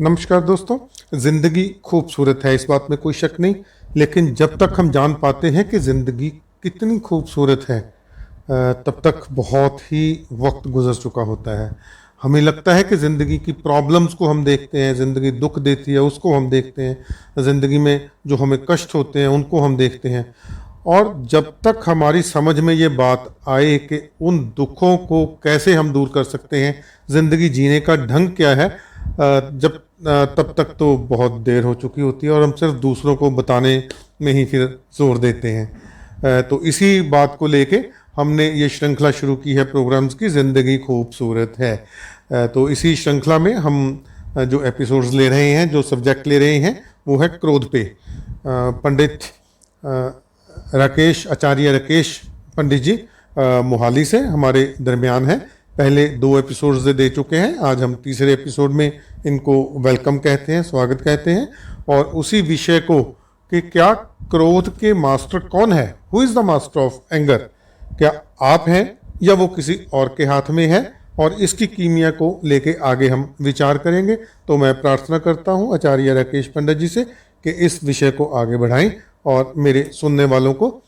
नमस्कार दोस्तों। ज़िंदगी खूबसूरत है, इस बात में कोई शक नहीं। लेकिन जब तक हम जान पाते हैं कि ज़िंदगी कितनी खूबसूरत है, तब तक बहुत ही वक्त गुजर चुका होता है। हमें लगता है कि ज़िंदगी की प्रॉब्लम्स को हम देखते हैं, ज़िंदगी दुख देती है उसको हम देखते हैं, ज़िंदगी में जो हमें कष्ट होते हैं उनको हम देखते हैं। और जब तक हमारी समझ में ये बात आए कि उन दुखों को कैसे हम दूर कर सकते हैं, ज़िंदगी जीने का ढंग क्या है, तब तक तो बहुत देर हो चुकी होती है और हम सिर्फ दूसरों को बताने में ही फिर जोर देते हैं। तो इसी बात को लेके हमने ये श्रृंखला शुरू की है प्रोग्राम्स की, ज़िंदगी खूबसूरत है। तो इसी श्रृंखला में हम जो एपिसोड्स ले रहे हैं, जो सब्जेक्ट ले रहे हैं, वो है क्रोध पे। पंडित आचार्य राकेश पंडित जी मोहाली से हमारे दरमियान हैं। पहले 2 एपिसोड्स दे चुके हैं, आज हम तीसरे एपिसोड में इनको वेलकम कहते हैं, स्वागत कहते हैं। और उसी विषय को कि क्या क्रोध के मास्टर कौन है, who is the master of anger, क्या आप हैं या वो किसी और के हाथ में है, और इसकी कीमिया को लेके आगे हम विचार करेंगे। तो मैं प्रार्थना करता हूँ आचार्य राकेश पंडित जी से कि इस विषय को आगे बढ़ाएं और मेरे सुनने वालों को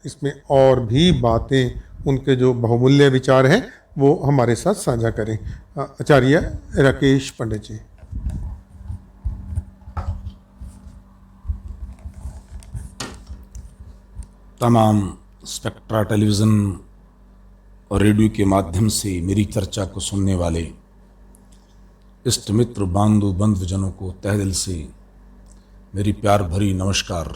इसमें और भी बातें, उनके जो बहुमूल्य विचार हैं वो हमारे साथ साझा करें। आचार्य राकेश पंडित जी। तमाम स्पेक्ट्रा टेलीविज़न और रेडियो के माध्यम से मेरी चर्चा को सुनने वाले इष्ट मित्र बांधु बंधुजनों को तहे दिल से मेरी प्यार भरी नमस्कार।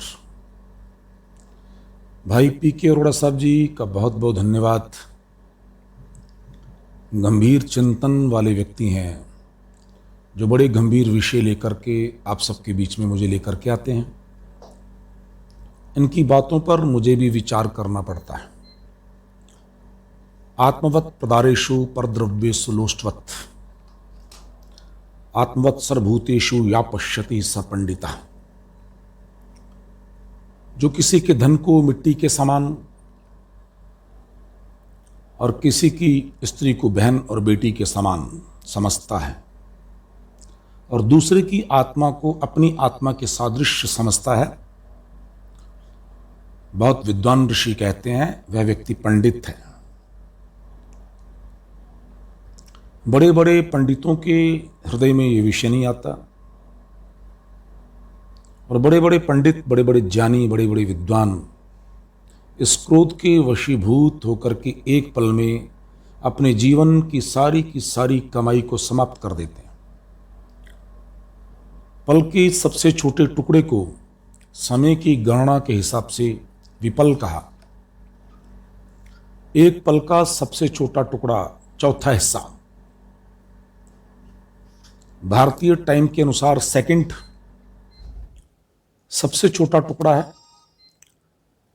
भाई पीके अरोड़ा साहब जी का बहुत बहुत धन्यवाद। गंभीर चिंतन वाले व्यक्ति हैं जो बड़े गंभीर विषय लेकर के आप सबके बीच में मुझे लेकर के आते हैं। इनकी बातों पर मुझे भी विचार करना पड़ता है। आत्मवत् प्रदारेषु परद्रव्येषु लोष्टवत् आत्मवत् सर्वभूतेषु या पश्यति स पंडितः। जो किसी के धन को मिट्टी के समान और किसी की स्त्री को बहन और बेटी के समान समझता है और दूसरे की आत्मा को अपनी आत्मा के सादृश्य समझता है, बहुत विद्वान ऋषि कहते हैं वह व्यक्ति पंडित है। बड़े बड़े पंडितों के हृदय में ये विषय नहीं आता और बड़े बड़े पंडित, बड़े बड़े ज्ञानी, बड़े बड़े विद्वान इस क्रोध के वशीभूत होकर के एक पल में अपने जीवन की सारी कमाई को समाप्त कर देते हैं। पल के सबसे छोटे टुकड़े को समय की गणना के हिसाब से विपल कहा। एक पल का सबसे छोटा टुकड़ा, चौथा हिस्सा, भारतीय टाइम के अनुसार सेकंड सबसे छोटा टुकड़ा है।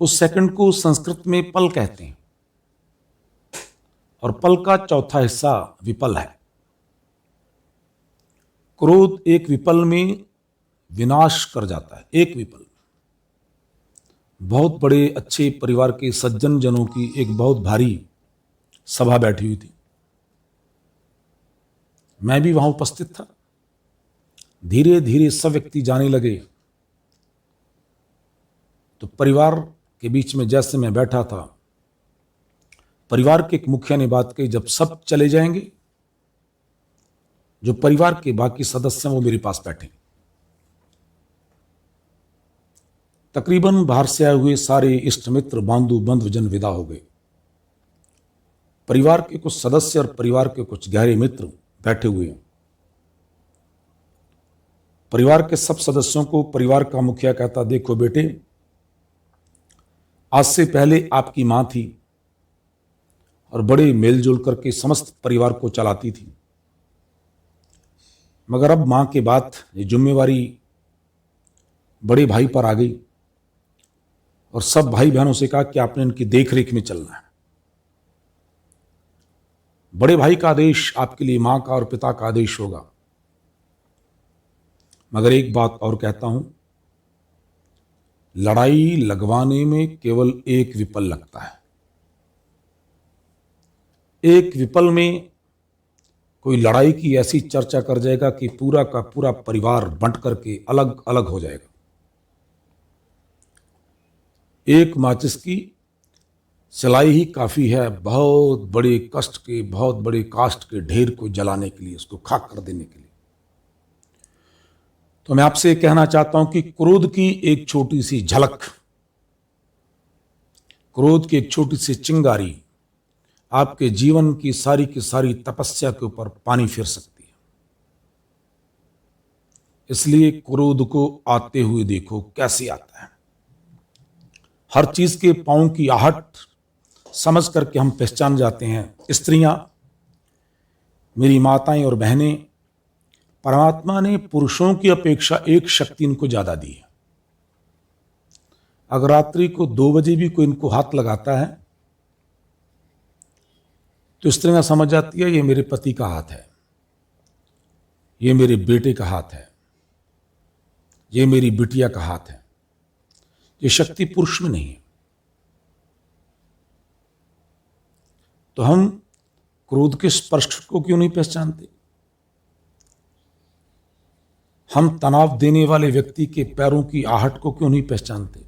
उस सेकंड को संस्कृत में पल कहते हैं और पल का चौथा हिस्सा विपल है। क्रोध एक विपल में विनाश कर जाता है। एक विपल। बहुत बड़े अच्छे परिवार के सज्जन जनों की एक बहुत भारी सभा बैठी हुई थी, मैं भी वहां उपस्थित था। धीरे धीरे सब व्यक्ति जाने लगे तो परिवार के बीच में जैसे मैं बैठा था, परिवार के एक मुखिया ने बात कही, जब सब चले जाएंगे जो परिवार के बाकी सदस्य हैं वो मेरे पास बैठे। तकरीबन बाहर से आए हुए सारे इष्ट मित्र बांधु बंधुजन विदा हो गए। परिवार के कुछ सदस्य और परिवार के कुछ गहरे मित्र बैठे हुए हैं। परिवार के सब सदस्यों को परिवार का मुखिया कहता, देखो बेटे, आज से पहले आपकी मां थी और बड़े मेलजोल करके समस्त परिवार को चलाती थी, मगर अब मां के बाद ये जिम्मेवारी बड़े भाई पर आ गई और सब भाई बहनों से कहा कि आपने इनकी देखरेख में चलना है। बड़े भाई का आदेश आपके लिए मां का और पिता का आदेश होगा, मगर एक बात और कहता हूं, लड़ाई लगवाने में केवल एक विपल लगता है। एक विपल में कोई लड़ाई की ऐसी चर्चा कर जाएगा कि पूरा का पूरा परिवार बंट करके अलग अलग हो जाएगा। एक माचिस की सिलाई ही काफी है बहुत बड़े कष्ट के, बहुत बड़े काष्ठ के ढेर को जलाने के लिए, उसको खाक कर देने के लिए। तो मैं आपसे कहना चाहता हूं कि क्रोध की एक छोटी सी झलक, क्रोध की एक छोटी सी चिंगारी आपके जीवन की सारी तपस्या के ऊपर पानी फेर सकती है। इसलिए क्रोध को आते हुए देखो कैसे आता है। हर चीज के पांव की आहट समझ करके हम पहचान जाते हैं। स्त्रियां, मेरी माताएं और बहनें, परमात्मा ने पुरुषों की अपेक्षा एक शक्ति इनको ज्यादा दी है। अगर रात्रि को 2 बजे भी कोई इनको हाथ लगाता है तो स्त्रियां समझ जाती है ये मेरे पति का हाथ है, ये मेरे बेटे का हाथ है, ये मेरी बिटिया का हाथ है। ये शक्ति पुरुष में नहीं है। तो हम क्रोध के स्पर्श को क्यों नहीं पहचानते? हम तनाव देने वाले व्यक्ति के पैरों की आहट को क्यों नहीं पहचानते?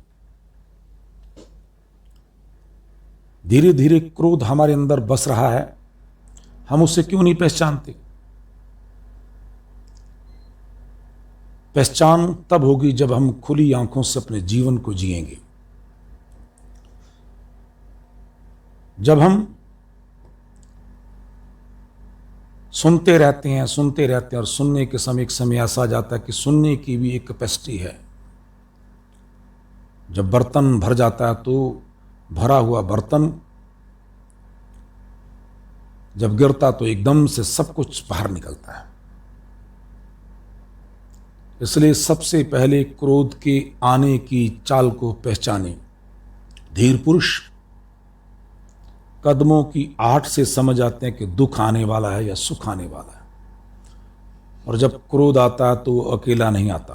धीरे धीरे क्रोध हमारे अंदर बस रहा है, हम उसे क्यों नहीं पहचानते? पहचान तब होगी जब हम खुली आंखों से अपने जीवन को जिएंगे। जब हम सुनते रहते हैं और सुनने के समय एक समय ऐसा आ जाता है कि सुनने की भी एक कैपेसिटी है। जब बर्तन भर जाता है तो भरा हुआ बर्तन जब गिरता तो एकदम से सब कुछ बाहर निकलता है। इसलिए सबसे पहले क्रोध के आने की चाल को पहचाने। धीर पुरुष कदमों की आहट से समझ आते हैं कि दुख आने वाला है या सुख आने वाला है। और जब क्रोध आता है तो अकेला नहीं आता,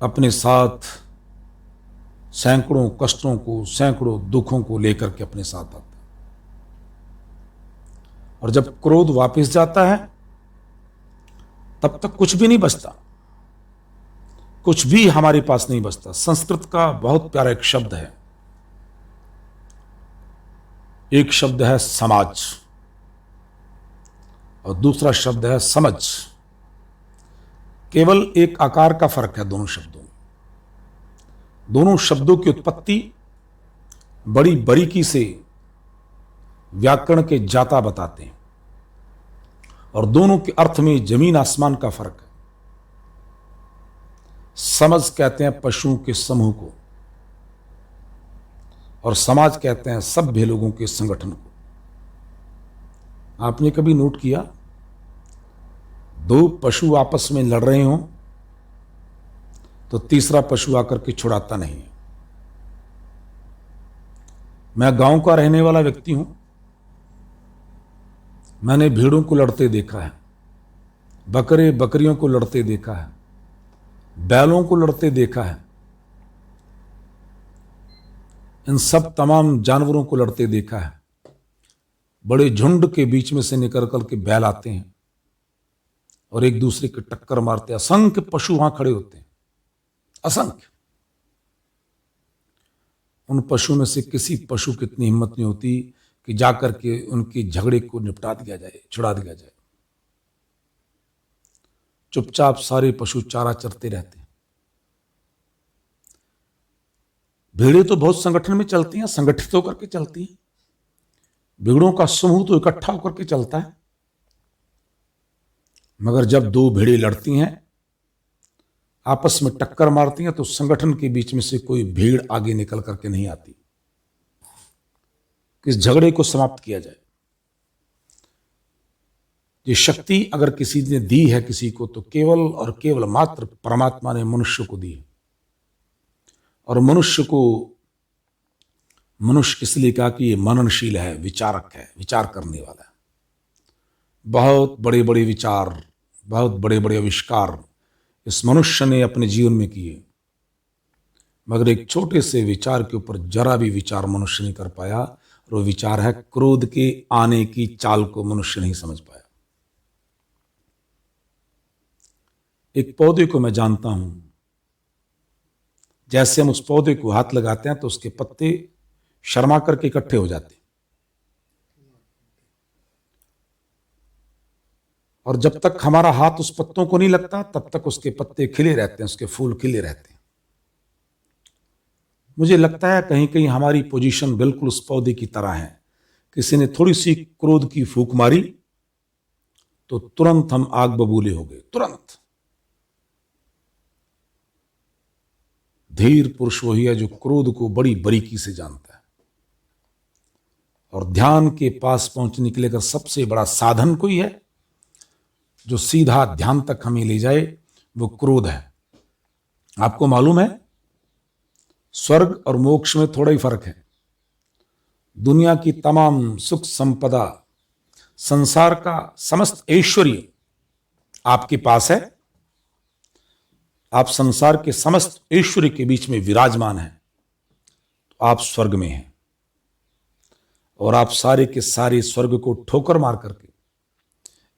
अपने साथ सैकड़ों कष्टों को, सैकड़ों दुखों को लेकर के अपने साथ आता है। और जब क्रोध वापस जाता है तब तक कुछ भी नहीं बचता, कुछ भी हमारे पास नहीं बचता। संस्कृत का बहुत प्यारा एक शब्द है, एक शब्द है समाज और दूसरा शब्द है समझ। केवल एक आकार का फर्क है दोनों शब्दों में। दोनों शब्दों की उत्पत्ति बड़ी बारीकी से व्याकरण के जाता बताते हैं और दोनों के अर्थ में जमीन आसमान का फर्क है। समझ कहते हैं पशुओं के समूह को और समाज कहते हैं सभ्य लोगों के संगठन को। आपने कभी नोट किया, 2 पशु आपस में लड़ रहे हों तो तीसरा पशु आकर के छुड़ाता नहीं है। मैं गांव का रहने वाला व्यक्ति हूं, मैंने भेड़ों को लड़ते देखा है, बकरे बकरियों को लड़ते देखा है, बैलों को लड़ते देखा है, इन सब तमाम जानवरों को लड़ते देखा है। बड़े झुंड के बीच में से निकल कर के बैल आते हैं और एक दूसरे के टक्कर मारते हैं। असंख्य पशु वहां खड़े होते हैं, असंख्य। उन पशुओं में से किसी पशु की इतनी हिम्मत नहीं होती कि जाकर के उनके झगड़े को निपटा दिया जाए, छुड़ा दिया जाए। चुपचाप सारे पशु चारा चरते रहते हैं। भेड़ें तो बहुत संगठन में चलती हैं, संगठित होकर के चलती हैं। भेड़ों का समूह तो इकट्ठा होकर के चलता है। मगर जब 2 भेड़ें लड़ती हैं, आपस में टक्कर मारती हैं, तो संगठन के बीच में से कोई भेड़ आगे निकल करके नहीं आती कि इस झगड़े को समाप्त किया जाए। ये शक्ति अगर किसी ने दी है किसी को, तो केवल और केवल मात्र परमात्मा ने मनुष्य को दी है। और मनुष्य को मनुष्य इसलिए कहा कि ये मननशील है, विचारक है, विचार करने वाला है। बहुत बड़े बड़े विचार, बहुत बड़े बड़े आविष्कार इस मनुष्य ने अपने जीवन में किए, मगर एक छोटे से विचार के ऊपर जरा भी विचार मनुष्य नहीं कर पाया। और और वो विचार है क्रोध के आने की चाल को मनुष्य नहीं समझ पाया। एक पौधे को मैं जानता हूं, जैसे हम उस पौधे को हाथ लगाते हैं तो उसके पत्ते शर्मा करके इकट्ठे हो जाते हैं, और जब तक हमारा हाथ उस पत्तों को नहीं लगता तब तक उसके पत्ते खिले रहते हैं, उसके फूल खिले रहते हैं। मुझे लगता है कहीं कहीं हमारी पोजीशन बिल्कुल उस पौधे की तरह है। किसी ने थोड़ी सी क्रोध की फूंक मारी तो तुरंत हम आग बबूले हो गए, तुरंत। धीर पुरुष वही है जो क्रोध को बड़ी बारीकी से जानता है, और ध्यान के पास पहुंचने के लिए अगर सबसे बड़ा साधन कोई है जो सीधा ध्यान तक हमें ले जाए, वो क्रोध है। आपको मालूम है स्वर्ग और मोक्ष में थोड़ा ही फर्क है। दुनिया की तमाम सुख संपदा, संसार का समस्त ऐश्वर्य आपके पास है, आप संसार के समस्त ऐश्वर्य के बीच में विराजमान हैं, तो आप स्वर्ग में हैं। और आप सारे के सारे स्वर्ग को ठोकर मार करके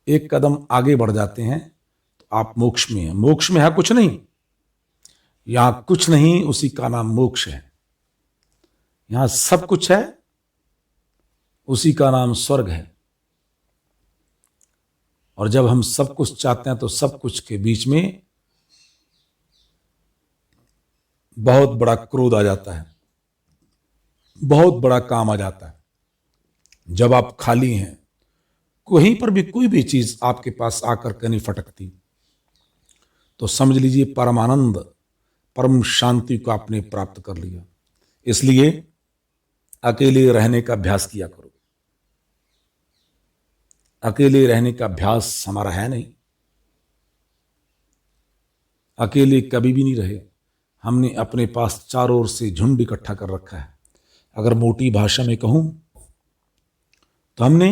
एक कदम आगे बढ़ जाते हैं तो आप मोक्ष में हैं। मोक्ष में है कुछ नहीं, यहां कुछ नहीं, उसी का नाम मोक्ष है। यहां सब कुछ है, उसी का नाम स्वर्ग है। और जब हम सब कुछ चाहते हैं तो सब कुछ के बीच में बहुत बड़ा क्रोध आ जाता है, बहुत बड़ा काम आ जाता है। जब आप खाली हैं, कहीं पर भी कोई भी चीज आपके पास आकर के नहीं फटकती, तो समझ लीजिए परमानंद, परम शांति को आपने प्राप्त कर लिया। इसलिए अकेले रहने का अभ्यास किया करो। अकेले रहने का अभ्यास हमारा है नहीं, अकेले कभी भी नहीं रहे। हमने अपने पास चारों ओर से झुंड इकट्ठा कर रखा है। अगर मोटी भाषा में कहूं तो हमने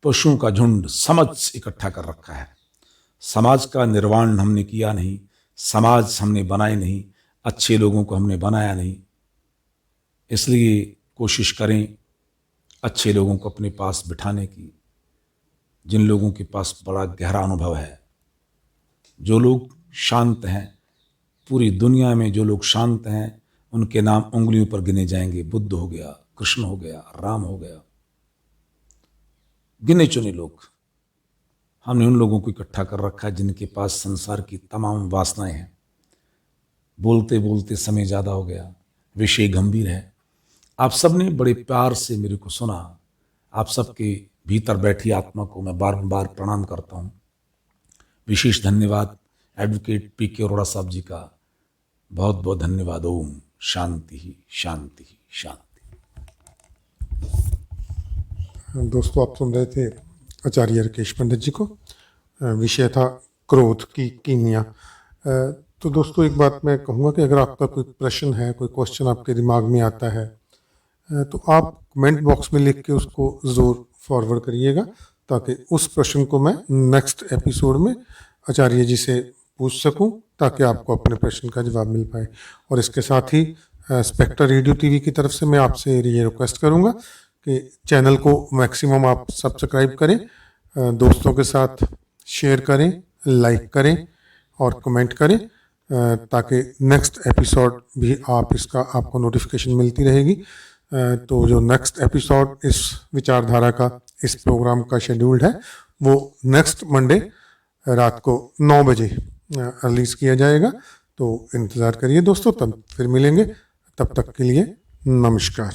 पशुओं का झुंड समझ इकट्ठा कर रखा है। समाज का निर्माण हमने किया नहीं, समाज हमने बनाए नहीं, अच्छे लोगों को हमने बनाया नहीं। इसलिए कोशिश करें अच्छे लोगों को अपने पास बिठाने की, जिन लोगों के पास बड़ा गहरा अनुभव है, जो लोग शांत हैं। पूरी दुनिया में जो लोग शांत हैं उनके नाम उंगलियों पर गिने जाएंगे। बुद्ध हो गया, कृष्ण हो गया, राम हो गया, गिने चुने लोग। हमने उन लोगों को इकट्ठा कर रखा है जिनके पास संसार की तमाम वासनाएं हैं। बोलते बोलते समय ज्यादा हो गया, विषय गंभीर है। आप सबने बड़े प्यार से मेरे को सुना। आप सबके भीतर बैठी आत्मा को मैं बार प्रणाम करता हूं। विशेष धन्यवाद एडवोकेट पी.के. अरोड़ा साहब जी का, बहुत बहुत धन्यवाद। ओम शांति ही शांति ही शांति। दोस्तों, आप सुन रहे थे आचार्य राकेश पंडित जी को। विषय था क्रोध की कीमिया। तो दोस्तों, एक बात मैं कहूँगा कि अगर आपका कोई प्रश्न है, कोई क्वेश्चन आपके दिमाग में आता है, तो आप कमेंट बॉक्स में लिख के उसको ज़रूर फॉरवर्ड करिएगा, ताकि उस प्रश्न को मैं नेक्स्ट एपिसोड में आचार्य जी से पूछ सकूं, ताकि आपको अपने प्रश्न का जवाब मिल पाए। और इसके साथ ही स्पेक्ट्रा रेडियो टीवी की तरफ से मैं आपसे ये रिक्वेस्ट करूंगा कि चैनल को मैक्सिमम आप सब्सक्राइब करें, दोस्तों के साथ शेयर करें, लाइक करें और कमेंट करें, ताकि नेक्स्ट एपिसोड भी आपको नोटिफिकेशन मिलती रहेगी। तो जो नेक्स्ट एपिसोड इस विचारधारा का, इस प्रोग्राम का शेड्यूल्ड है, वो नेक्स्ट मंडे रात को 9 बजे रिलीज़ किया जाएगा। तो इंतज़ार करिए दोस्तों, तब फिर मिलेंगे। तब तक के लिए नमस्कार।